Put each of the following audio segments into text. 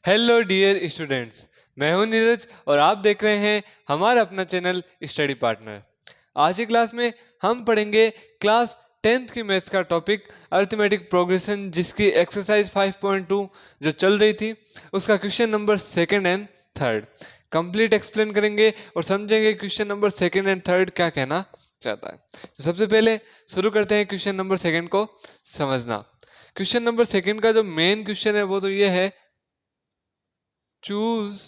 Hello dear students, मैं हूं नीरज और आप देख रहे हैं हमारा अपना चैनल स्टडी पार्टनर। आज की क्लास में हम पढ़ेंगे क्लास 10th की मैथ्स का टॉपिक अरिथमेटिक प्रोग्रेशन, जिसकी एक्सरसाइज 5.2 जो चल रही थी उसका question number second and third complete explain करेंगे और समझेंगे question number second and third क्या कहना चाहता है। तो सबसे पहले शुरू करते हैं क्वेश्चन नंबर सेकंड को समझना। क्वेश्चन नंबर सेकंड का जो मेन क्वेश्चन है वो तो ये है, choose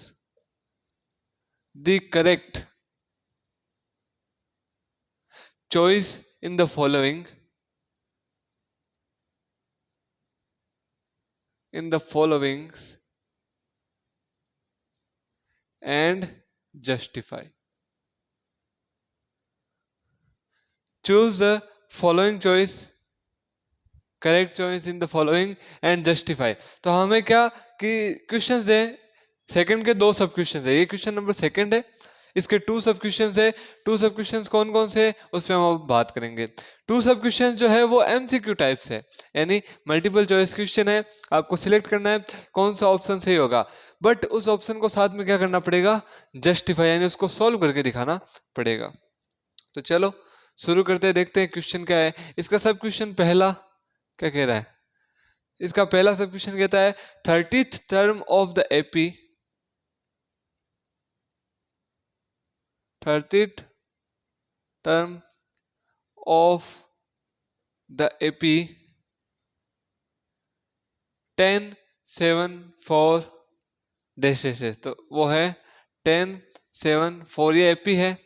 the correct choice in the following and justify. Choose the following choice, correct choice in the following and justify. तो हमें क्या कि क्वेश्चंस दे, सेकंड के दो सब क्वेश्चंस है, ये क्वेश्चन नंबर सेकंड है, इसके टू सब क्वेश्चंस है। टू सब क्वेश्चंस कौन कौन से है उस पर हम अब बात करेंगे। टू सब क्वेश्चंस जो है वो एमसीक्यू टाइप्स है, यानी मल्टीपल चॉइस क्वेश्चन है। आपको सिलेक्ट करना है कौन सा ऑप्शन सही होगा, बट उस ऑप्शन को साथ में क्या करना पड़ेगा, जस्टिफाई, यानी उसको सॉल्व करके दिखाना पड़ेगा। तो चलो शुरू करते हैं, देखते हैं क्वेश्चन क्या है। इसका सब क्वेश्चन पहला क्या कह रहा है, इसका पहला सब क्वेश्चन कहता है 30th term of the AP, 30th term of the AP 10 7 4 dash dash. तो वो है 10 7 4, ये एपी है।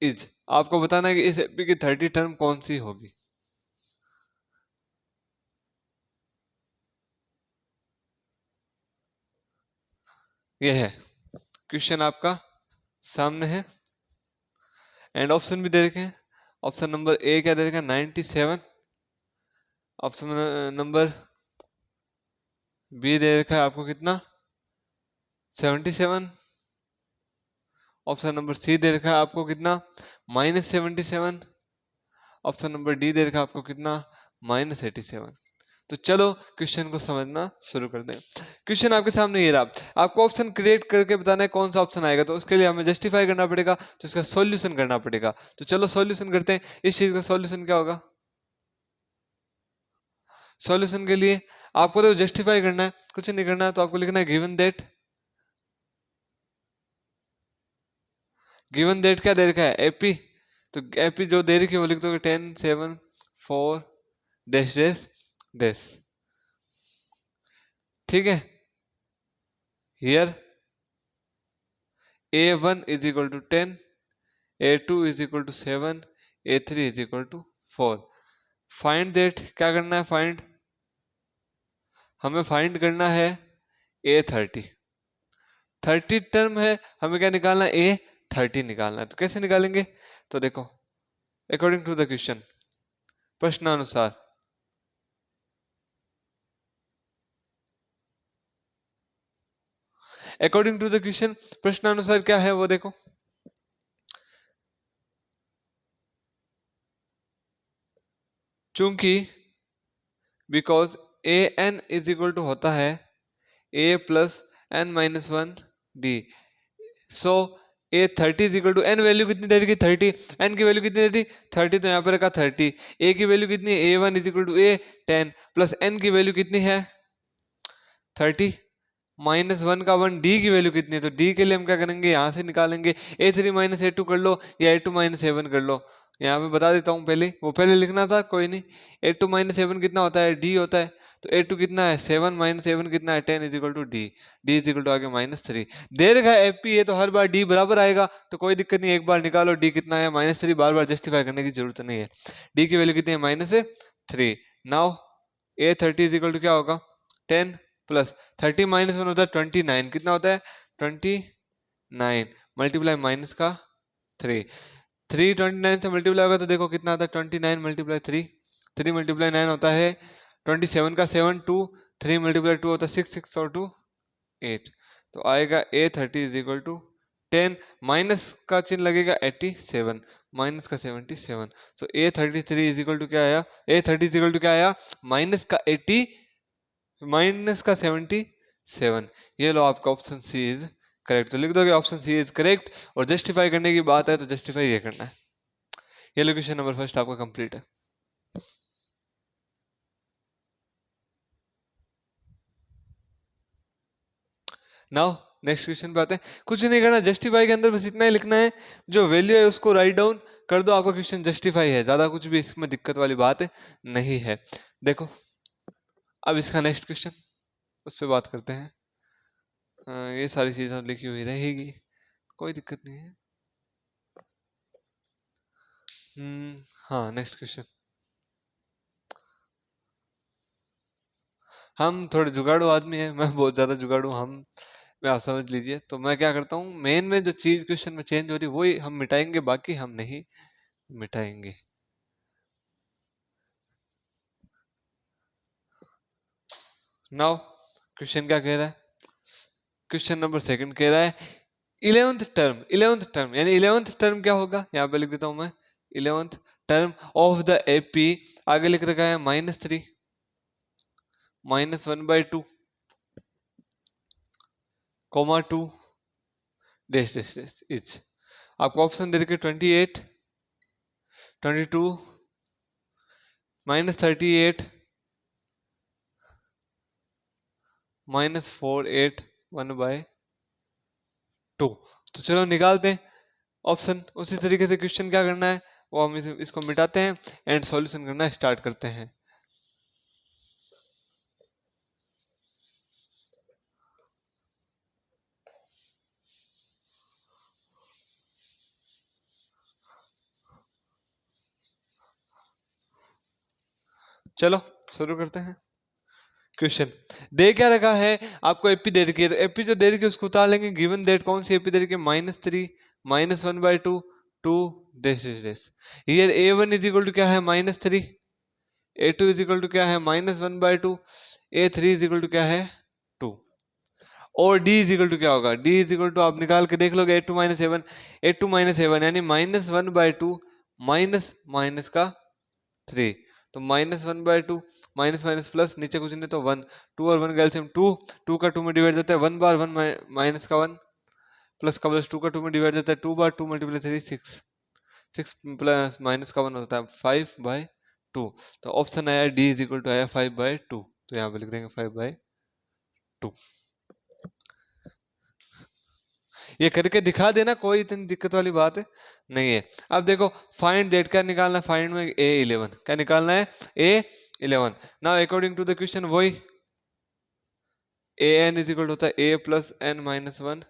इज आपको बताना है कि इस एपी की 30 टर्म कौन सी होगी। ये है क्वेश्चन आपका सामने है, एंड ऑप्शन भी दे रखे हैं। ऑप्शन नंबर ए क्या दे रखा है, 97। ऑप्शन नंबर बी दे रखा है आपको कितना, 77। ऑप्शन नंबर सी दे रखा है आपको कितना, -77। ऑप्शन नंबर डी दे रखा है आपको कितना, -87। तो चलो क्वेश्चन को समझना शुरू कर दें। क्वेश्चन आपके सामने ये रहा, आपको ऑप्शन क्रिएट करके बताना है कौन सा ऑप्शन आएगा। तो उसके लिए हमें जस्टिफाई करना पड़ेगा, तो इसका सॉल्यूशन करना पड़ेगा। तो चलो सॉल्यूशन करते हैं। इस चीज का सॉल्यूशन क्या होगा, सॉल्यूशन के लिए आपको तो जस्टिफाई करना है, कुछ नहीं करना है। तो आपको लिखना है गिवन दैट क्या दे रखा है, एपी। तो एपी जो दे रखी है वो लिख दोगे 10 7 4 डैश डैश डैश, ठीक है। Here a1 is equal to 10, a2 is equal to 7, a3 is equal to 4। Find that क्या करना है, फाइंड हमें फाइंड करना है a30। 30 टर्म है, हमें क्या निकालना है, a30 निकालना है। तो कैसे निकालेंगे, तो देखो अकॉर्डिंग टू द क्वेश्चन, प्रश्नानुसार अकॉर्डिंग टू द क्वेश्चन, प्रश्नानुसार क्या है वो देखो। चूंकि because A N is equal to होता है a plus N minus 1 D, so a30 is equal to N, value कितनी दे रखी 30, एन की वैल्यू कितनी दे रही 30, तो यहाँ पर रखा 30। a की वैल्यू कितनी है, a1 is equal to a 10 plus n की वैल्यू कितनी है 30, -1 का 1, डी की वैल्यू कितनी है। तो डी के लिए हम क्या करेंगे, यहाँ से निकालेंगे a3 माइनस a2 कर लो या a2 माइनस a1 कर लो। यहाँ पे बता देता हूँ, पहले वो पहले लिखना था, कोई नहीं। a2 माइनस a1 कितना होता है, डी होता है। तो a2 कितना है 7 माइनस a1 कितना है 10 is equal to d, d is equal to आगे -3। दे रखा है एपी है तो हर बार डी बराबर आएगा, तो कोई दिक्कत नहीं, एक बार निकालो डी कितना है -3, बार बार जस्टिफाई करने की जरूरत नहीं है। डी की वैल्यू कितनी है -3। Now a30 is equal to क्या होगा 10 प्लस 30 माइनस 1 होता है 29, कितना होता है 29 मल्टीप्लाई माइनस का 3, 3 29 से मल्टीप्लाई होगा तो देखो कितना आता है 29 मल्टीप्लाई 3, 3 मल्टीप्लाई 9 होता है 27 का 7 2, 3 मल्टीप्लाई 2 होता है 6, 6 और 2 8। तो आएगा a30 is equal to 10 minus का चिन्ह लगेगा 87 माइनस का 77। सो a33 इज इक्वल टू क्या आया, a30 इज इक्वल टू क्या आया, माइनस का 80 माइनस का 77 7। ये लो आपका ऑप्शन सी इज करेक्ट। तो लिख दोगे ऑप्शन सी इज करेक्ट, और जस्टिफाई करने की बात है तो जस्टिफाई ये करना है। ये लो क्वेश्चन नंबर फर्स्ट आपका कंप्लीट है। नाउ नेक्स्ट क्वेश्चन पे आते हैं। कुछ नहीं करना, जस्टिफाई के अंदर बस इतना ही लिखना है, जो वैल्यू है उसको राइट डाउन कर दो, आपका क्वेश्चन जस्टिफाई है। ज्यादा कुछ भी इसमें दिक्कत वाली बात नहीं है। देखो अब इसका नेक्स्ट क्वेश्चन, उस पर बात करते हैं। ये सारी चीजें लिखी हुई रहेगी, कोई दिक्कत नहीं है। हाँ नेक्स्ट क्वेश्चन। हम थोड़े जुगाड़ू आदमी है, मैं बहुत ज्यादा जुगाड़ू हम, मैं आप समझ लीजिए। तो मैं क्या करता हूँ, मेन में जो चीज क्वेश्चन में चेंज हो रही है वही हम मिटाएंगे, बाकी हम नहीं मिटाएंगे। नाउ क्वेश्चन क्या कह रहा है, क्वेश्चन नंबर सेकंड कह रहा है 11th टर्म यानी 11th टर्म क्या होगा, यहाँ पे लिख देता हूं मैं 11th term of the AP. आगे लिख रखा है -3 -1/2 2 डैश डैश डैश इच। आपको ऑप्शन दे रखे 28 22 -38 -481/2। तो चलो निकालते हैं ऑप्शन। उसी तरीके से क्वेश्चन क्या करना है, वो हम इसको मिटाते हैं एंड सॉल्यूशन करना स्टार्ट करते हैं। चलो शुरू करते हैं क्वेश्चन। दे क्या रखा है आपको, एपी दे रखी है, तो एपी जो दे रखी है उसको उतार लेंगे। गिवन दैट कौन सी एपी दे रखी है, -3 -1/2 2 dash dash. Here a1 is equal to क्या है -3, a2 इज इक्वल टू क्या है -1/2, a3 इज इक्वल टू क्या है 2, और d इज इक्वल टू क्या होगा, d इज इक्वल टू आप निकाल के देख लोगे a2 -a1 यानी -1/2 माइनस माइनस का 3, तो -1/2 माइनस माइनस प्लस, नीचे कुछ नहीं तो 1, 2 और 1 का एलसीएम 2, 2 का 2 में डिवाइड जाता है 1 बार 1 माइनस का 1 प्लस का प्लस 2 का 2 में डिवाइड जाता है 2 बार 2 मल्टीप्लाई 3 6, 6 प्लस माइनस का 1 होता है 5/2। तो ऑप्शन आया डी इज इक्वल टू आया 5/2। तो यहाँ पे लिख देंगे 5/2। ये करके दिखा देना, कोई इतनी दिक्कत वाली बात नहीं है। अब देखो फाइंड दैट क्या निकालना है, फाइंड में a11 क्या निकालना है, a11। Now according to the question वही an इज इक्वल होता है a plus n minus 1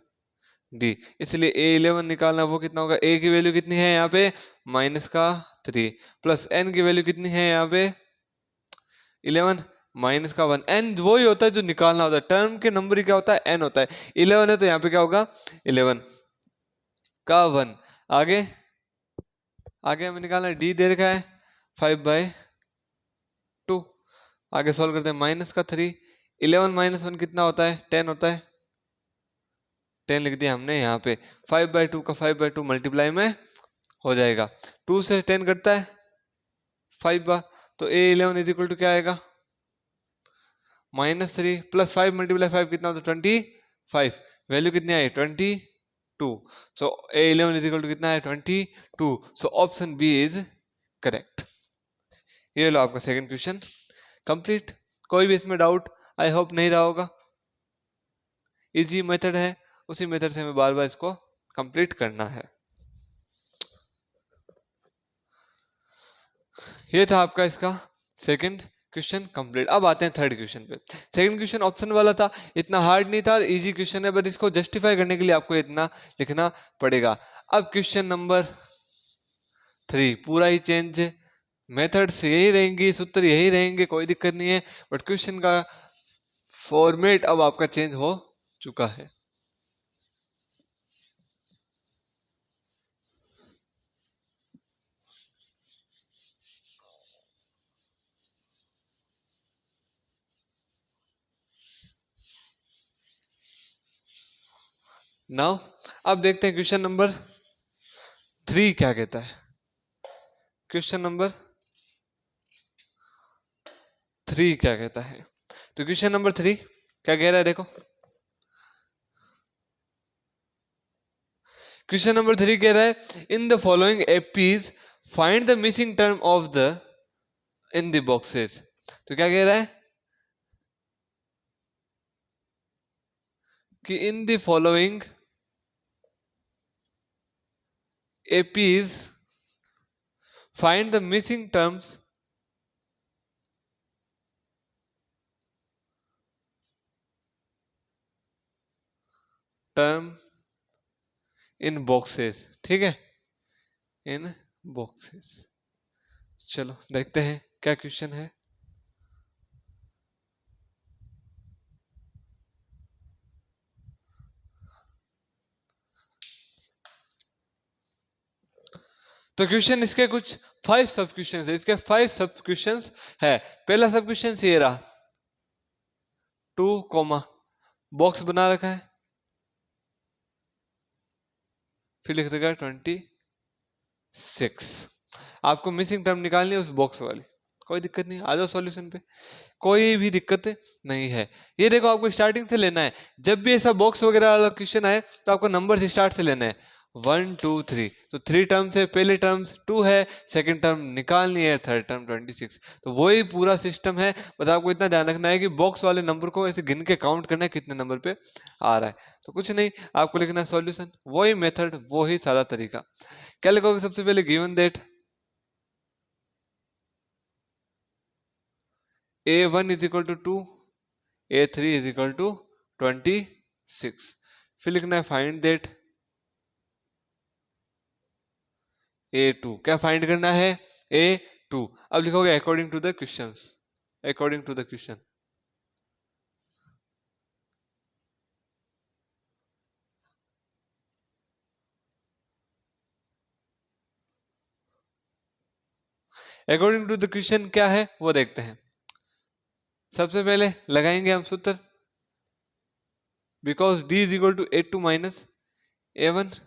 d, इसलिए a11 निकालना, वो कितना होगा, a की वैल्यू कितनी है यहाँ पे माइनस का 3 प्लस n की वैल्यू कितनी है यहाँ पे 11 माइनस का 1। n वही होता है जो निकालना होता है, टर्म के नंबर ही क्या होता है n होता है। 11 है तो यहाँ पे क्या होगा 11 का 1। आगे आगे हमें निकालना है, डी दे रखा है 5/2। आगे सॉल्व करते हैं, माइनस का 3, 11 माइनस 1 कितना होता है 10 होता है, 10 लिख दिया हमने यहाँ पे। 5/2 का 5/2 मल्टीप्लाई में हो जाएगा, 2 से 10 कटता है 5 बार, तो a11 इज इक्वल टू क्या आएगा -3 प्लस 5 मल्टीप्लाई 5 कितना होता है 25, वैल्यू कितनी आई 22। So a11 is equal to कितना है 22। So option B is correct. ये लो आपका सेकंड क्वेश्चन कंप्लीट। कोई भी इसमें डाउट आई होप नहीं रहा होगा, इजी मेथड है, उसी मेथड से हमें बार बार इसको कंप्लीट करना है। ये था आपका इसका सेकंड क्वेश्चन कंप्लीट। अब आते हैं थर्ड क्वेश्चन पे। सेकंड क्वेश्चन ऑप्शन वाला था, इतना हार्ड नहीं था, इजी क्वेश्चन है, बट इसको जस्टिफाई करने के लिए आपको इतना लिखना पड़ेगा। अब क्वेश्चन नंबर 3 पूरा ही चेंज है, मेथड्स यही रहेंगी, सूत्र यही रहेंगे, कोई दिक्कत नहीं है, बट क्वेश्चन का फॉर्मेट अब आपका चेंज हो चुका है। नाउ अब देखते हैं क्वेश्चन नंबर 3 क्या कहता है। क्वेश्चन नंबर 3 क्या कहता है, तो क्वेश्चन नंबर 3 क्या कह रहा है देखो, क्वेश्चन नंबर 3 कह रहा है in the following APs find the missing term of the in the boxes. तो क्या कह रहा है कि in the following APs find the missing term in boxes. ठीक है, इन बॉक्सेस। चलो देखते हैं क्या क्वेश्चन है। तो क्वेश्चन इसके कुछ 5 सब क्वेश्चन है, इसके 5 सब क्वेश्चन है। पहला सब क्वेश्चन ये रहा 2 कॉमा बॉक्स बना रखा है, फिर लिख देगा 26। आपको मिसिंग टर्म निकालनी है उस बॉक्स वाली, कोई दिक्कत नहीं, आ जाओ सॉल्यूशन पे, कोई भी दिक्कत नहीं है। ये देखो आपको स्टार्टिंग से लेना है, जब भी ऐसा बॉक्स वगैरह वाला क्वेश्चन आए तो आपको नंबर से स्टार्ट से लेना है 1 2 3। तो 3 टर्म्स है, पहले टर्म्स 2 है, सेकंड टर्म निकालनी है, थर्ड टर्म 26। तो वही पूरा सिस्टम है, बस आपको इतना ध्यान रखना है कि बॉक्स वाले नंबर को ऐसे गिन के काउंट करना है कितने नंबर पे आ रहा है। तो कुछ नहीं, आपको लिखना है सॉल्यूशन, वही मेथड वही सारा तरीका। क्या लिखोगे सबसे पहले, given that a1 is equal to 2, a3 is equal to 26। फिर लिखना है फाइंड दैट a2, क्या फाइंड करना है a2। अब लिखोगे according to the questions, according to the question. According to the question क्या है वो देखते हैं। सबसे पहले लगाएंगे हम सूत्र, because d is equal to a2 minus a1।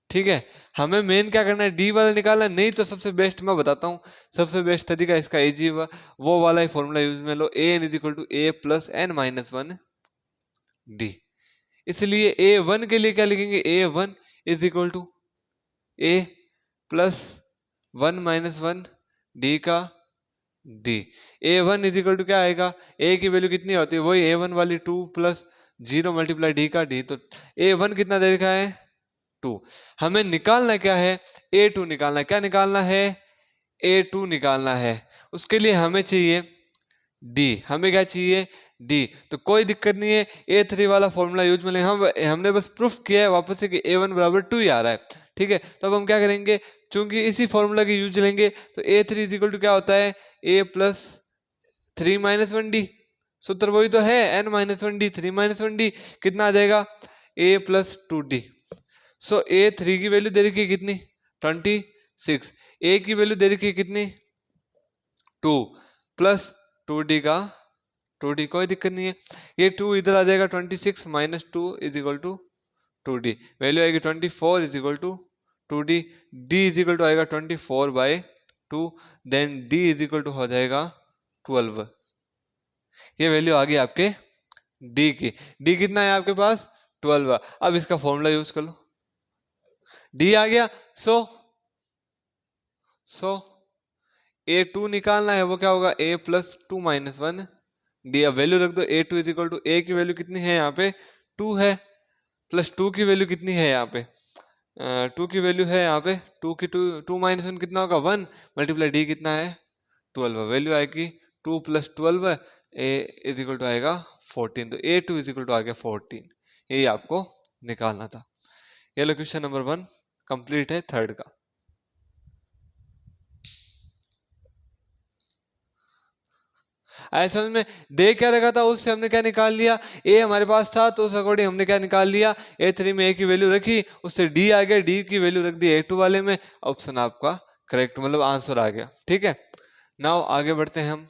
ठीक है, हमें मेन क्या करना है, डी वाला निकालना है। नहीं तो सबसे बेस्ट मैं बताता हूँ, सबसे बेस्ट तरीका इसका इजी वो वाला ही फॉर्मूला यूज में लो, A N is equal to A plus N minus 1 D. इसलिए ए वन के लिए क्या लिखेंगे, A one is equal to A plus 1 minus 1 D का D. A one is equal to क्या आएगा, ए की वैल्यू कितनी होती है, वही ए वन वाली 2 प्लस 0 मल्टीप्लाई डी का डी। तो ए वन कितना दे रखा है 2, हमें निकालना क्या है a2 निकालना है। क्या निकालना है, a2 निकालना है। उसके लिए हमें चाहिए d, हमें क्या चाहिए d। तो कोई दिक्कत नहीं है, a3 वाला फॉर्मूला यूज में लेंगे। हमने बस प्रूफ किया है वापस से कि a1 बराबर 2 ही आ रहा है। ठीक है, तो अब हम क्या करेंगे, चूंकि इसी फॉर्मूला की यूज लेंगे तो a3 इज इक्वल टू क्या होता है, a प्लस 3 माइनस 1 डी। सूत्र वही तो है, n minus 1 D, 3 minus 1 D कितना आ जाएगा, a plus 2 D. So A three की वैल्यू दे रखी है कितनी 26, ए की वैल्यू दे रखी है कितनी 2 प्लस 2 डी का 2 डी, कोई दिक्कत नहीं है। ये 2 इधर आ जाएगा, 26 minus 2 is equal to 2 d, value आएगी 24 is equal to 2 d. D is equal to आएगा 24/2, then d is equal to हो जाएगा 12। ये वैल्यू आ गई आपके डी की। डी कितना है आपके पास 12। अब इसका फॉर्मूला यूज कर लो, डी आ गया। सो a2 निकालना है, वो क्या होगा a प्लस 2 माइनस 1 डी। अब वैल्यू रख दो, a2 is equal to a की वैल्यू कितनी है यहाँ पे 2 है, प्लस 2 की वैल्यू कितनी है यहाँ पे 2 की वैल्यू है यहाँ पे 2 की 2 माइनस 1 कितना होगा 1 मल्टीप्लाई डी कितना है 12, वैल्यू आएगी 2 plus 12 a is equal to आएगा 14। तो a2 इज इक्वल टू आ गया 14, यही आपको निकालना था। ये लो क्वेश्चन नंबर 1 कंप्लीट है, थर्ड का। ऐसा में दे क्या रखा था, उससे हमने क्या निकाल लिया, ए हमारे पास था तो उस अकॉर्डिंग हमने क्या निकाल लिया, a3 में ए की वैल्यू रखी, उससे डी आ गया, डी की वैल्यू रख दी a2 वाले में, ऑप्शन आपका करेक्ट मतलब आंसर आ गया। ठीक है, नाउ आगे बढ़ते हैं हम।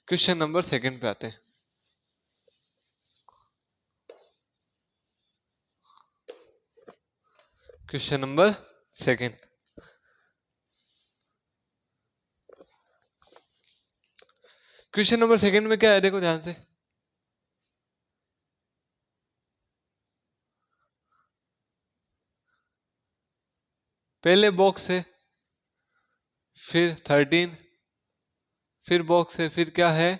क्वेश्चन नंबर 2 पे आते हैं। Question number second. Question number second में क्या है, देखो ध्यान से। पहले बॉक्स है, फिर 13, फिर बॉक्स है, फिर क्या है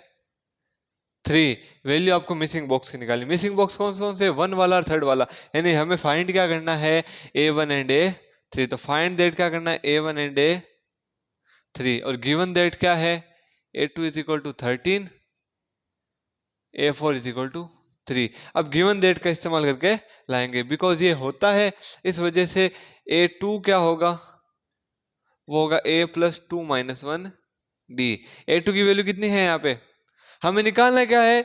3। वैल्यू आपको मिसिंग बॉक्स की निकालनी। मिसिंग बॉक्स कौन कौन से, 1 वाला और 3rd वाला, यानी हमें फाइंड क्या करना है A1 एंड A3। तो फाइंड दैट क्या करना है A1 एंड A3, और गिवन दैट क्या है A2 is equal to 13, A4 is equal to 3। अब गिवन दैट का इस्तेमाल करके लाएंगे, बिकॉज ये होता है, इस वजह से A2 क्या होगा, वो होगा A plus 2 minus 1 D। A2 की वैल्यू कितनी है यहाँ पे, हमें निकालना क्या है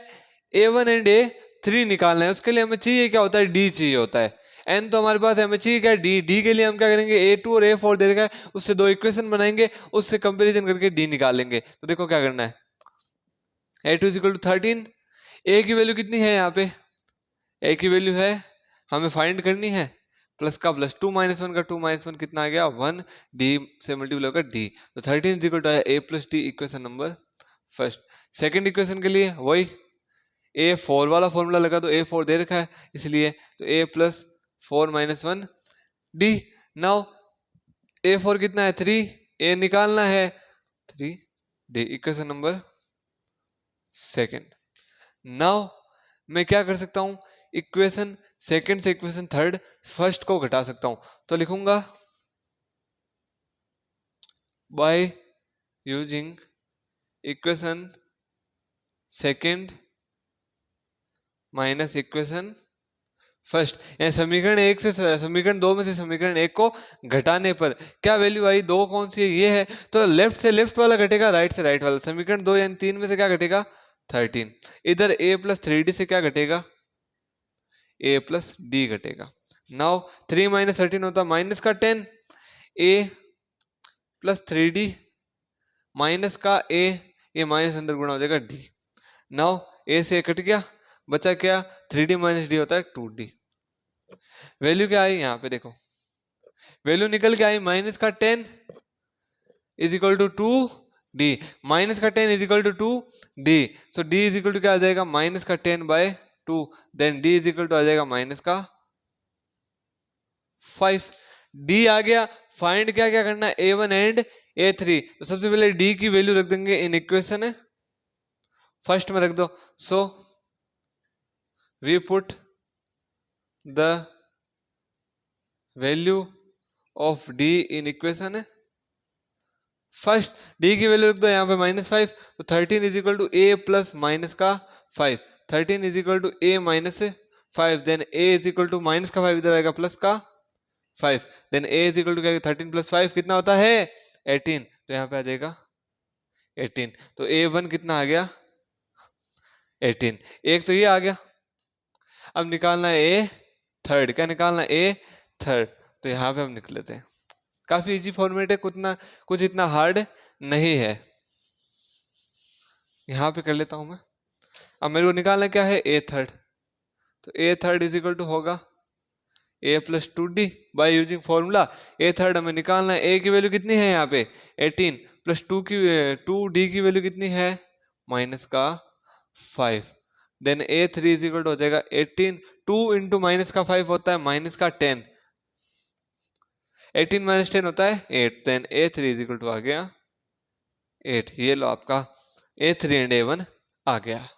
A1 एंड A3 निकालना है। उसके लिए हमें चाहिए क्या होता है, D चाहिए होता है। N तो हमारे पास है, हमें चाहिए क्या D। D के लिए हम क्या करेंगे, A2 और A4 दे रखा है, उससे दो इक्वेशन बनाएंगे, उससे कंपैरिजन करके D निकालेंगे। तो देखो क्या करना है, A2 is equal to 13, A की वैल्यू कितनी है यहाँ पे, A की वैल्यू है, हमें फाइंड करनी है प्लस का प्लस, 2 माइनस 1 का 2 माइनस 1 कितना आ गया 1, D से मल्टीप्लाई होगा D। तो 13 is equal to A plus D, equation number first. Second equation के लिए वही A4 वाला फॉर्मूला लगा, तो A4 दे रखा है इसलिए, तो A plus 4 minus 1 D। Now A4 कितना है 3, A निकालना है 3 D, equation number second. Now मैं क्या कर सकता हूं, इक्वेशन सेकंड से इक्वेशन थर्ड फर्स्ट को घटा सकता हूं। तो लिखूंगा by using equation second minus equation first, यानी समीकरण एक से समीकरण दो में से समीकरण एक को घटाने पर क्या वैल्यू आई, दो कौन सी है ये है, तो लेफ्ट से लेफ्ट वाला घटेगा, राइट से राइट वाला। समीकरण दो यानी 3 में से क्या घटेगा 13, इधर A प्लस 3D से क्या घटेगा A प्लस D घटेगा। नाउ 3 माइनस 13 होता माइनस का 10, A प्लस 3D माइनस का A, ये माइनस अंदर गुणा हो जाएगा D। नाउ A से कट गया, बचा क्या 3D माइनस D होता है 2D। वैल्यू क्या आई यहाँ पे देखो, वैल्यू निकल के आई माइनस का 10 is equal to 2D, minus का 10 is equal to 2D। So D is equal to क्या आ जाएगा माइनस का 10 by 2, then D is equal to आ जाएगा माइनस का 5। D आ गया, फाइंड क्या क्या करना है A1 एंड A3। तो सबसे पहले D की वैल्यू रख देंगे इन इक्वेशन है फर्स्ट में रख दो। So we put the value of D in equation है फर्स्ट। D की वैल्यू रख दो यहाँ पे -5, तो 13 is equal to A plus minus का 5, 13 is equal to A minus 5, then A is equal to minus का 5 इधर आएगा प्लस का 5, then A is equal to क्या 13 प्लस 5 कितना होता है 18, तो यहाँ पे आ जाएगा 18। तो A1 कितना आ गया 18, एक तो ये आ गया। अब निकालना है A थर्ड, क्या निकालना है A थर्ड, तो यहाँ पे हम निकल लेते हैं। काफी इजी फॉर्मेट है, कुछ इतना हार्ड नहीं है। यहाँ पे कर लेता हूं मैं। अब मेरे को निकालना क्या है A थर्ड, तो A third is equal to होगा A plus 2D by using formula. A third हमें निकालना है, A की वैल्यू कितनी है यहाँ पे 18, प्लस 2D की वैल्यू कितनी है माइनस का 5, then A3 is equal to हो जाएगा 18, 2 इंटू माइनस का 5 होता है माइनस का 10, 18 माइनस 10 होता है 8, then A3 is equal to आ गया 8। ये लो आपका A3 एंड A1 आ गया।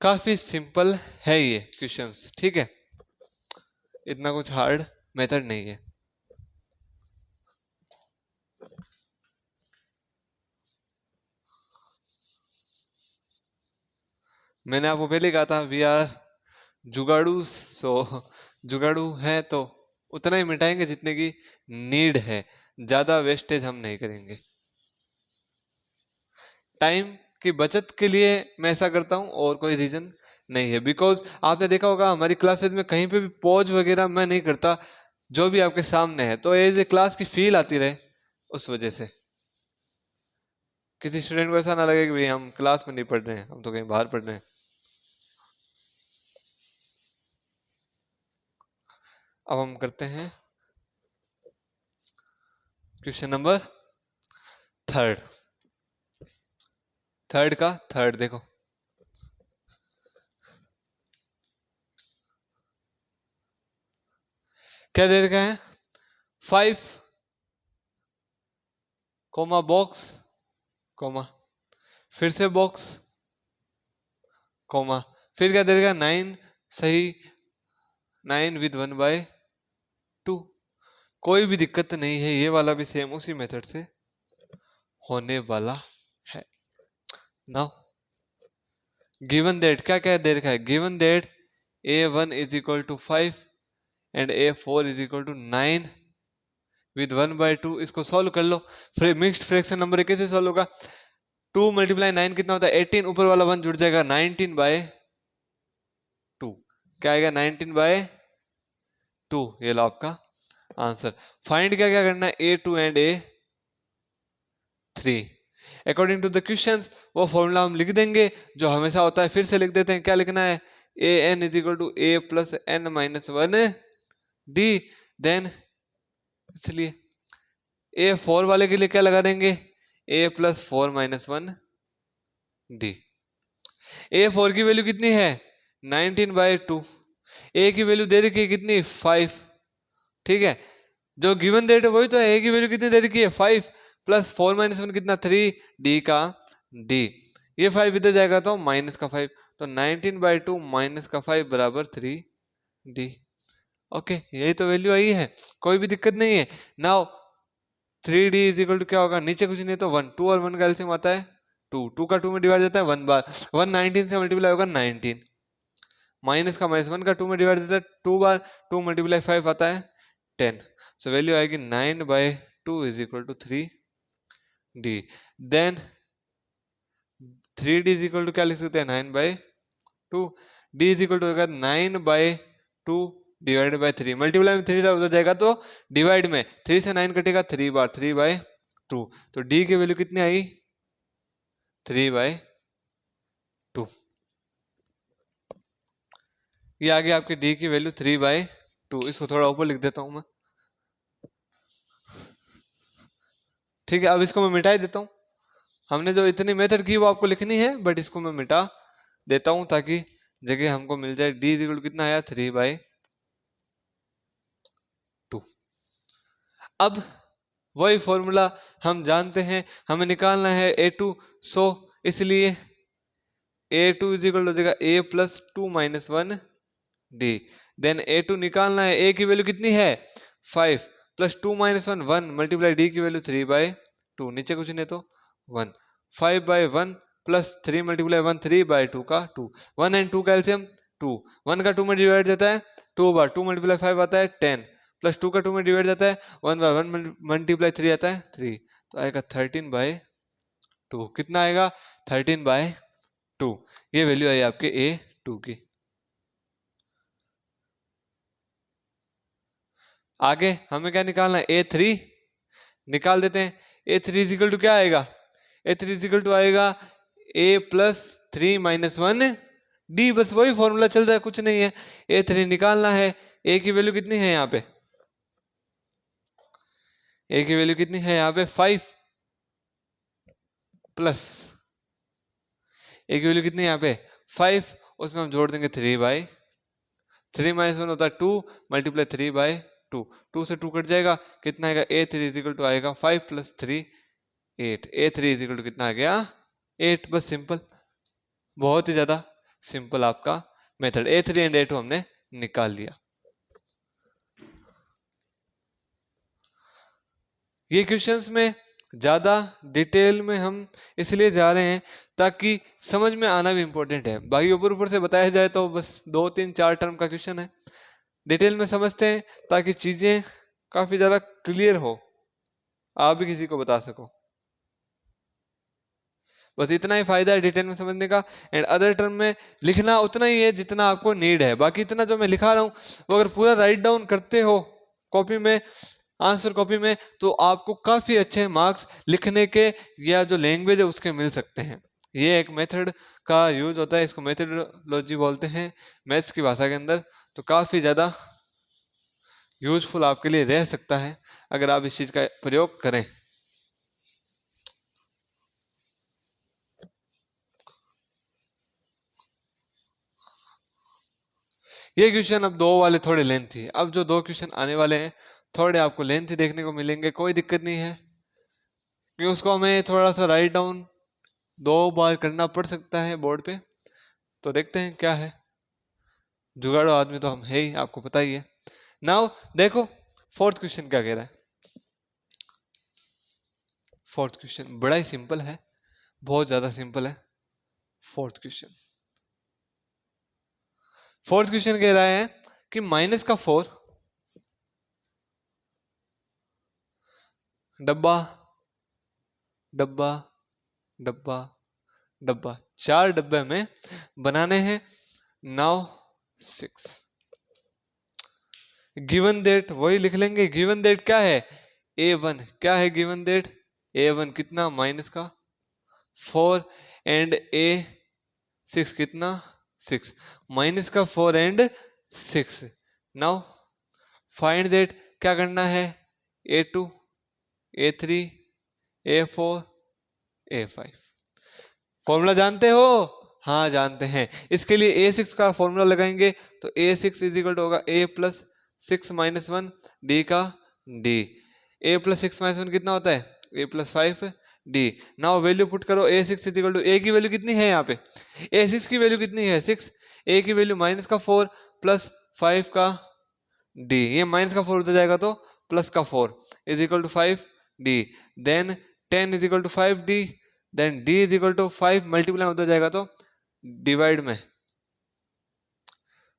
काफी सिंपल है ये क्वेश्चंस, ठीक है, इतना कुछ हार्ड मेथड नहीं है। मैंने आपको पहले कहा था वी आर जुगाड़ू, सो जुगाड़ू है तो उतना ही मिटाएंगे जितने की नीड है, ज्यादा वेस्टेज हम नहीं करेंगे। टाइम की बचत के लिए मैं ऐसा करता हूँ, और कोई रीजन नहीं है। बिकॉज आपने देखा होगा हमारी क्लासेस में कहीं पे भी पॉज वगैरह मैं नहीं करता, जो भी आपके सामने है, तो एज ए क्लास की फील आती रहे, उस वजह से किसी स्टूडेंट को ऐसा ना लगे कि भाई हम क्लास में नहीं पढ़ रहे हैं, हम तो कहीं बाहर पढ़ रहे हैं। अब हम करते हैं क्वेश्चन नंबर थर्ड का थर्ड देखो। क्या दे रखा है? 5 कोमा बॉक्स कोमा फिर से बॉक्स कोमा फिर क्या दे रखा है? 9 सही, 9 विद 1/2। कोई भी दिक्कत नहीं है, ये वाला भी सेम उसी मेथड से होने वाला है। नाउ गिवन दैट क्या क्या दे रखा है? Given that a1 is equal to 5 and a4 is equal to 9 with 1/2। इसको सॉल्व कर लो। मिक्स्ड फ्रैक्शन नंबर कैसे सॉल्व होगा? 2 × 9 कितना होता है? 18। ऊपर वाला 1 जुड़ जाएगा, 19/2। क्या आएगा? 19/2। ये लो आपका आंसर। फाइंड क्या क्या करना है? a2 and a3 according to the question. वो फॉर्मूला हम लिख देंगे जो हमेशा होता है, फिर से लिख देते हैं। क्या लिखना है? an is equal to a plus n minus 1 d। Then इसलिए a4 वाले के लिए क्या लगा देंगे? a plus 4 minus 1 d। a4 की वैल्यू कितनी है? 19/2। a की वैल्यू दे रखी है कितनी? 5। ठीक है, जो गिवन डेट है वही तो है। a की वैल्यू कितनी दे रखी है? 5 प्लस 4 माइनस 1 कितना? 3 d का d। ये 5 इधर जाएगा तो माइनस का 5, तो 19/2 माइनस का 5 बराबर 3d। ओके, यही तो वैल्यू आई है, कोई भी दिक्कत नहीं है। Now 3d is equal to क्या होगा? नीचे कुछ नहीं तो 1, 2 और 1 का एलसीएम आता है 2, 2 का 2 में डिवाइड जाता है 1 बार, 1 19 से मल्टीप्लाई होगा 19, माइनस का माइनस 1 का 2 में डिवाइड जाता है 2 बार, 2 मल्टीप्लाई 5 आता है 10। सो वैल्यू आएगी 9/2 is equal to 3d। Then 3d is equal to क्या लिख सकते हैं? 9/2। d इज इक्वल टू होगा 9/2 डिवाइड बाय 3। मल्टीप्लाई में 3 उधर जाएगा तो डिवाइड में 3 से 9 कटेगा 3 बार, 3/2। तो d की वैल्यू कितनी आई? 3/2। ये आ गया आपके d की वैल्यू 3/2। इसको थोड़ा ऊपर लिख देता हूं मैं। ठीक है, अब इसको मैं मिटा ही देता हूं। हमने जो इतनी मेथड की वो आपको लिखनी है, बट इसको मैं मिटा देता हूं ताकि जगह हमको मिल जाए। d इज इक्वल टू कितना आया? 3/2। अब वही फॉर्मूला हम जानते हैं, हमें निकालना है a2। सो इसलिए a2 इज इक्वल टू हो जाएगा a plus 2 minus 1 d। Then a2 निकालना है, a की वैल्यू कितनी है? 5 प्लस 2 माइनस 1 1 मल्टीप्लाई d की वैल्यू 3/2। नीचे कुछ नहीं तो 1, 5/1 प्लस 3 मल्टीप्लाई 1 3/2 का 2, 1 एंड 2 का एलसीएम 2, 1 का 2 में डिवाइड जाता है 2 बार, 2 मल्टीप्लाई 5 आता है 10, प्लस 2 का 2 में डिवाइड जाता है 1/1 मल्टीप्लाई 3 आता है 3, तो आएगा 13/2। कितना आएगा? 13/2। ये वैल्यू आई आपके a2 की। आगे हमें क्या निकालना है? a3 निकाल देते हैं। a3 इज इक्वल टू क्या आएगा? a3 इज इक्वल टू आएगा a प्लस 3 माइनस 1 d। बस वही फॉर्मूला चल रहा है, कुछ नहीं है। a3 निकालना है, a की वैल्यू कितनी है यहाँ पे? a की वैल्यू कितनी है यहाँ पे? 5 प्लस a की वैल्यू कितनी है यहाँ पे? 5, उसमें हम जोड़ देंगे 3/3 माइनस 1 होता है 2 मल्टीप्लाई 3/2, 2 से 2 कट जाएगा, कितना आएगा? a3 इज इक्वल टू आएगा 5 plus 3 8। a3 is equal to कितना आ गया? 8। बस सिंपल, बहुत ही ज्यादा सिंपल आपका मेथड। a3 एंड a2 हमने निकाल लिया। ये क्वेश्चंस में ज्यादा डिटेल में हम इसलिए जा रहे हैं ताकि समझ में आना भी इंपॉर्टेंट है। बाकी ऊपर ऊपर से बताया जाए तो बस 2 3 4 टर्म का क्वेश्चन है। डिटेल में समझते हैं ताकि चीजें काफी ज्यादा क्लियर हो, आप भी किसी को बता सको। बस इतना ही फायदा है डिटेल में समझने का। एंड अदर टर्म में लिखना उतना ही है जितना आपको नीड है। बाकी इतना जो मैं लिखा रहा हूँ वो अगर पूरा राइट डाउन करते हो कॉपी में, आंसर कॉपी में, तो आपको काफी अच्छे मार्क्स लिखने के या जो लैंग्वेज है उसके मिल सकते हैं। ये एक मेथड का यूज होता है, इसको मेथडोलॉजी बोलते हैं मैथ्स की भाषा के अंदर। तो काफी ज्यादा यूजफुल आपके लिए रह सकता है अगर आप इस चीज का प्रयोग करें। ये क्वेश्चन अब 2 वाले थोड़े लेंथी, अब जो 2 क्वेश्चन आने वाले हैं थोड़े आपको लेंथी देखने को मिलेंगे, कोई दिक्कत नहीं है क्योंकि उसको हमें थोड़ा सा राइट डाउन 2 बार करना पड़ सकता है बोर्ड पे। तो देखते हैं क्या है, जुगाड़ो आदमी तो हम है ही, आपको पता ही है। नाउ देखो फोर्थ क्वेश्चन क्या कह रहा है। फोर्थ क्वेश्चन बड़ा ही सिंपल है, बहुत ज्यादा सिंपल है। फोर्थ क्वेश्चन कह रहा है कि माइनस का 4 डब्बा डब्बा डब्बा डब्बा 4 डब्बे में बनाने हैं नाउ 6। गिवन डेट वही लिख लेंगे, गिवन डेट क्या है A1, क्या है गिवन डेट A1 कितना माइनस का 4 एंड A6 कितना 6, माइनस का 4 एंड 6। नाउ फाइंड दैट क्या करना है A2 A3 A4 A5। Formula जानते हो? हाँ जानते हैं। इसके लिए A6 का फॉर्मूला लगाएंगे तो A6 इज इक्वल टू होगा A प्लस 6 माइनस 1 डी का डी। A प्लस 6 माइनस 1 कितना होता है A plus 5 d. Now value put करो A6 is equal to A की वैल्यू कितनी है यहाँ पे A6 की वैल्यू कितनी है 6, A की वैल्यू माइनस का 4 प्लस 5 का डी, ये माइनस का 4 हो जाएगा तो प्लस का 4 is equal to 5 d. Then 10 is equal to 5 d, then d is equal to 5 multiply होता जाएगा तो डिवाइड में,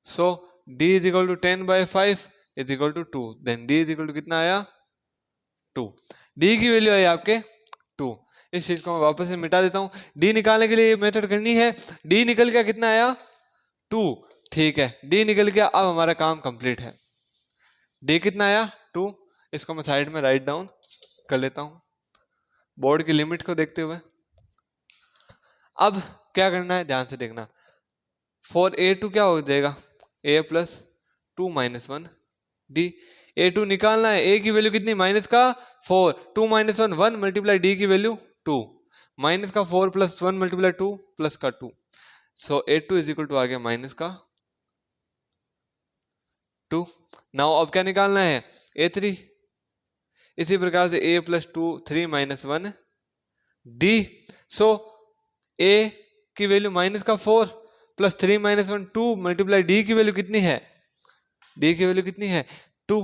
so d is equal to 10 by 5 is equal to 2, then d is equal to कितना आया 2, d की value आई आपके 2। इस चीज को मैं वापस से मिटा देता हूं, d निकालने के लिए मेथड करनी है, d निकल गया कितना आया 2, ठीक है d निकल गया, अब हमारा काम कंप्लीट है। d कितना आया 2, इसको मैं साइड में राइट डाउन कर लेता हूं बोर्ड की लिमिट को देखते हुए। अब क्या करना है ध्यान से देखना, फॉर A2 क्या हो जाएगा A plus 2 minus 1 D. A2 निकालना है, A की वैल्यू कितनी माइनस का 4, 2 माइनस 1 1 मल्टीप्लाई डी की वैल्यू 2, माइनस का 4 प्लस 1 मल्टीप्लाई 2 प्लस का 2, सो A2 इज इक्वल टू आ गया माइनस का 2। नाउ अब क्या निकालना है A3, इसी प्रकार से A plus 2 3 minus 1 D. So A की वैल्यू माइनस का 4 प्लस 3 माइनस 1 2 मल्टीप्लाई डी की वैल्यू कितनी है, डी की वैल्यू कितनी है 2,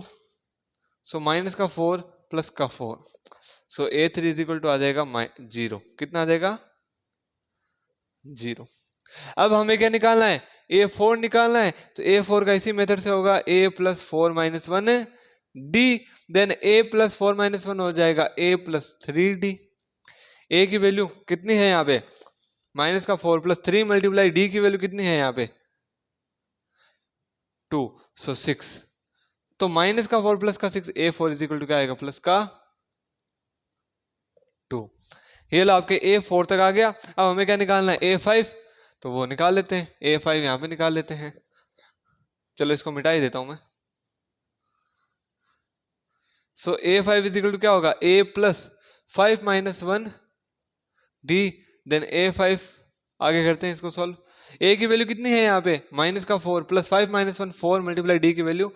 सो माइनस का 4 प्लस का 4, सो A3 इज इक्वल टू आ जाएगा 0, कितना आ जाएगा 0। अब हमें क्या निकालना है A4 निकालना है, तो A4 का इसी मेथड से होगा A plus 4 minus 1 d, then A plus 4 minus 1 हो जाएगा A प्लस 3 डी। A की वैल्यू कितनी है यहाँ पे माइनस का 4 प्लस 3 मल्टीप्लाई डी की वैल्यू कितनी है यहाँ पे 2, सो 6, तो माइनस का 4 प्लस का 6 A4 इज इक्वल टू क्या आएगा प्लस का 2। ये लो आपके A4 तक आ गया। अब हमें क्या निकालना है A5, तो वो निकाल लेते हैं, A5 यहाँ पे निकाल लेते हैं। चलो इसको मिटा ही देता हूं मैं। सो A5 इज इक्वल टू क्या होगा A plus 5 minus 1 d, then A5 आगे करते हैं इसको सॉल्व। A की वैल्यू कितनी है यहाँ पे माइनस का 4 प्लस 5 माइनस 1 4 मल्टीप्लाई डी की वैल्यू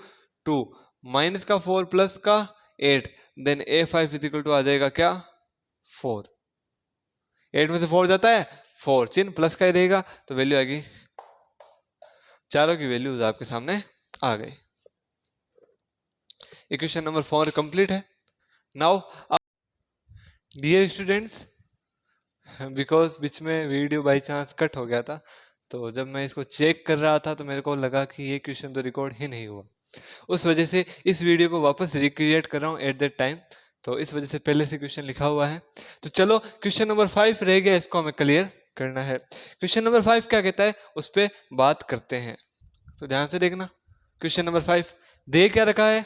2, माइनस का 4 प्लस का 8, then A5 is equal to आ जाएगा क्या 4, 8 में से 4 जाता है 4, चिन्ह प्लस का ही रहेगा, तो वैल्यू आ गई, चारों की वैल्यूज आपके सामने आ गई। इक्वेशन नंबर 4 कंप्लीट है। नाउ डियर स्टूडेंट्स, बिकॉज बीच में वीडियो बाई चांस कट हो गया था, तो जब मैं इसको चेक कर रहा था तो मेरे को लगा कि ये क्वेश्चन तो रिकॉर्ड ही नहीं हुआ, उस वजह से इस वीडियो को वापस रिक्रिएट कर रहा हूँ एट दैट टाइम, तो इस वजह से पहले से क्वेश्चन लिखा हुआ है। तो चलो क्वेश्चन नंबर 5 रह गया, इसको हमें क्लियर करना है। क्वेश्चन नंबर 5 क्या कहता है उस पर बात करते हैं, तो ध्यान से देखना। क्वेश्चन नंबर 5 दे क्या रखा है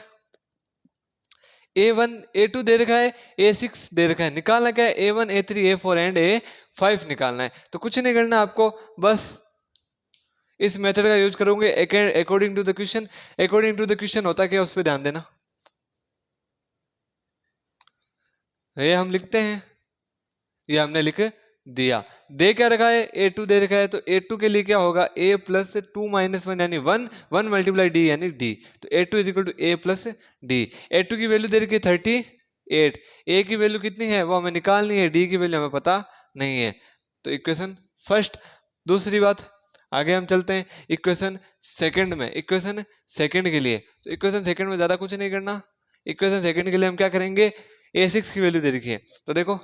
A1 A2 दे रखा है, A6 दे रखा है, निकालना क्या है A1 A3 A4 and A5 निकालना है। तो कुछ नहीं करना आपको, बस इस मेथड का यूज करोगे according to the question. According to the question होता क्या, उस पर ध्यान देना। ये हम लिखते हैं, ये हमने लिख दिया। दे क्या रखा है, a2 दे रखा है, तो a2 के लिए क्या होगा, a प्लस 2 माइनस 1 यानी 1, 1 मल्टीप्लाई d यानी d। तो a2 is equal to a plus d। a2 की वैल्यू दे रखी है 38, a की वैल्यू कितनी है वो हमें निकालनी है, d की वैल्यू हमें पता नहीं है। तो इक्वेशन फर्स्ट। दूसरी बात, आगे हम चलते हैं इक्वेशन सेकंड में। इक्वेशन सेकंड के लिए, तो इक्वेशन सेकंड में ज्यादा कुछ नहीं करना। इक्वेशन सेकंड के लिए हम क्या करेंगे, a6 की वैल्यू दे रखी है, तो देखो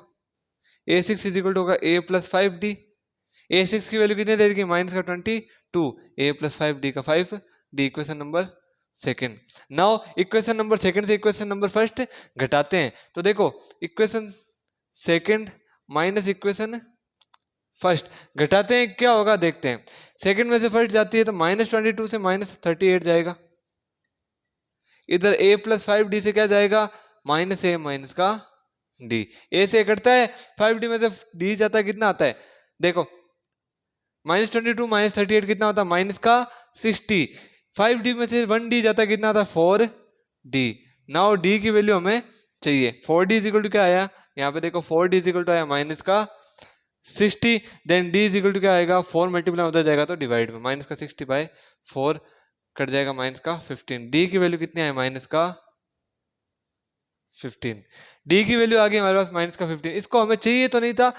a6 इज इक्वल टू होगा a प्लस 5d। a6 की वैल्यू कितनी दे रखी है, माइनस का 22, a प्लस 5d का 5d। Equation number second. Now equation number second से इक्वेशन नंबर फर्स्ट घटाते हैं, तो देखो equation second minus equation first घटाते हैं, क्या होगा देखते हैं। सेकंड में से फर्स्ट जाती है तो -22 से -38 जाएगा। इधर a प्लस 5d से क्या जाएगा, माइनस a माइनस का d। a से कटता है, 5d में से d जाता है, कितना आता है देखो, -22 -38 कितना होता है, माइनस का 60। 5d में से 1d जाता है, कितना आता है 4d। नाउ d की वैल्यू हमें चाहिए। 4d इज इक्वल टू क्या आया, यहाँ पे देखो 4d इज इक्वल टू आया माइनस का 60। Then d is equal to क्या आएगा, 4 मल्टीप्लाई होता जाएगा तो डिवाइड में, माइनस का 60 बाय 4 कट जाएगा, माइनस का 15। d की वैल्यू कितनी आई, माइनस का 15। d की वैल्यू आ गई हमारे पास माइनस का 15। इसको हमें चाहिए तो नहीं था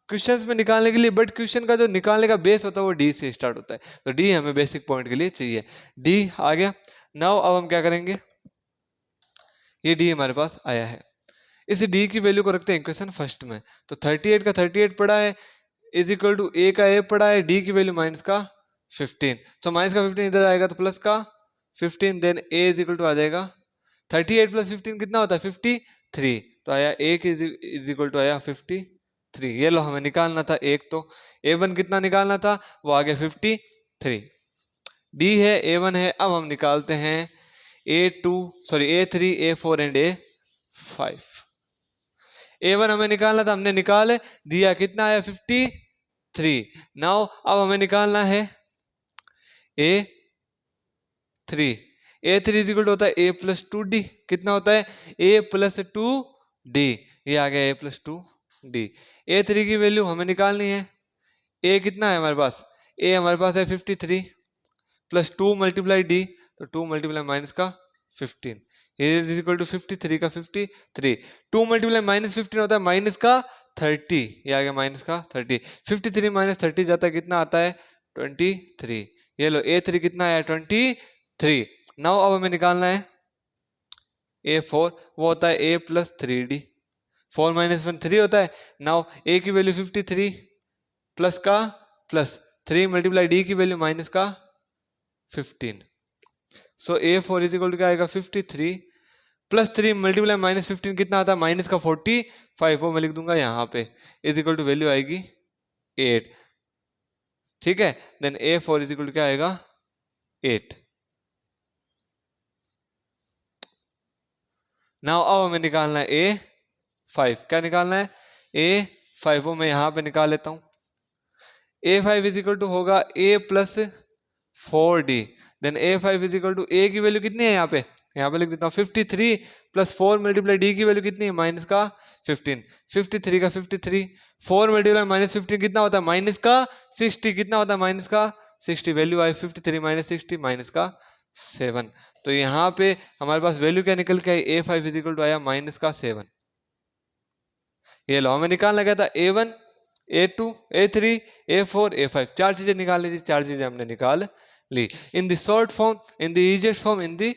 क्वेश्चंस में निकालने के लिए, बट क्वेश्चन का जो निकालने का बेस होता है वो d से स्टार्ट होता है, तो d हमें बेसिक पॉइंट के लिए चाहिए। d आ गया। नाउ अब हम क्या करेंगे, ये d हमारे पास आया है, इस d की वैल्यू को रखते हैं इक्वेशन फर्स्ट में। तो 38 का 38 पड़ा है, इज इक्वल टू a का a पड़ा है, d की वैल्यू माइनस का 15। सो माइनस का 15 इधर आएगा तो प्लस का 15, then a is equal to आ जाएगा 38 प्लस 15 कितना होता है 53। तो आया a इज इक्वल टू आया 53। ये लो हमें निकालना था एक, तो a1 कितना निकालना था, वो आ गया 53। d है, a1 है, अब हम निकालते हैं a3 a4 and a5। a1 हमें निकालना था, हमने निकाल दिया, कितना आया 53। नाउ अब हमें निकालना है a3। a3 is equal to होता है a प्लस 2d, कितना होता है a प्लस 2d। ये आ गया a प्लस 2d। a3 की वैल्यू हमें निकालनी है, a कितना है हमारे पास, a हमारे पास है 53 प्लस 2 मल्टीप्लाई d, तो 2 मल्टीप्लाई माइनस का 15 इज इक्वल टू 53 का 53। 2 मल्टीप्लाई माइनस 15 होता है माइनस का 30, ये आ गया माइनस का 30। 53 माइनस 30 जाता है, कितना आता है 23। ये लो a3 कितना आया 23। नाउ अब हमें निकालना है a4, वो होता है a प्लस 3d। 4 माइनस 1 3 होता है। नाउ a की वैल्यू 53 प्लस का प्लस 3 मल्टीप्लाई d की वैल्यू माइनस का 15। सो a4 इज इक्वल टू क्या आएगा 53 प्लस 3 मल्टीप्लाई माइनस 15 कितना आता है, माइनस का 45, वो मैं लिख दूंगा यहाँ पे, इज इक्वल टू वैल्यू आएगी 8। ठीक है, then a4 is equal to क्या आएगा 8। नाउ अब हमें निकालना है a5। क्या निकालना है a5, वो मैं यहाँ पे निकाल लेता हूँ। a5 इज इक्वल टू होगा a plus 4d। Then a5 is equal to a की वैल्यू कितनी है, यहाँ पे लिख देता हूँ 53 प्लस 4 मल्टीप्लाई d की वैल्यू कितनी है, माइनस का 15। 53 का 53, 4 मल्टीप्लाई माइनस 15 कितना होता है, माइनस का 60। कितना होता है माइनस का 60, वैल्यू आई 53 माइनस 60 माइनस का 7। तो यहाँ पे हमारे पास वैल्यू क्या निकल के आई, a5 इज इक्वल टू आया माइनस का 7। ये लो हमें निकालना क्या था, a1 a2 a3 a4 a5, चार चीजें निकाल लीजिए, चार चीजें हमने निकाल ली in the short form, in the easiest form, in the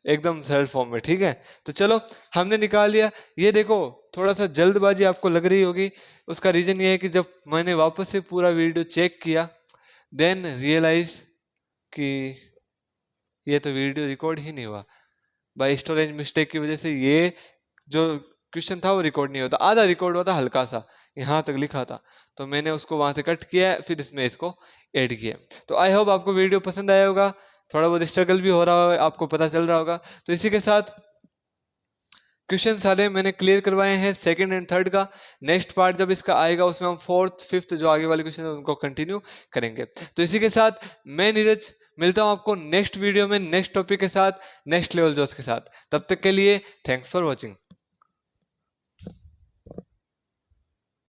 एकदम सरल फॉर्म में। ठीक है, तो चलो हमने निकाल लिया। ये देखो थोड़ा सा जल्दबाजी आपको लग रही होगी, उसका रीजन ये है कि जब मैंने वापस से पूरा वीडियो चेक किया, देन रियलाइज कि ये तो वीडियो रिकॉर्ड ही नहीं हुआ। बाय स्टोरेज मिस्टेक की वजह से ये जो क्वेश्चन था वो रिकॉर्ड नहीं होता, आधा रिकॉर्ड हुआ था हल्का सा, यहाँ तक लिखा था, तो मैंने उसको वहां से कट किया, फिर इसमें इसको ऐड किया। तो आई होप आपको वीडियो पसंद आया होगा, थोड़ा बहुत स्ट्रगल भी हो रहा होगा, आपको पता चल रहा होगा। तो इसी के साथ क्वेश्चन सारे मैंने क्लियर करवाए हैं सेकंड एंड थर्ड का। नेक्स्ट पार्ट जब इसका आएगा उसमें हम फोर्थ फिफ्थ जो आगे वाले क्वेश्चन है उनको कंटिन्यू करेंगे। तो इसी के साथ मैं नीरज मिलता हूं आपको नेक्स्ट वीडियो में नेक्स्ट टॉपिक के साथ, नेक्स्ट लेवल जोश के साथ। तब तक के लिए थैंक्स फॉर वॉचिंग।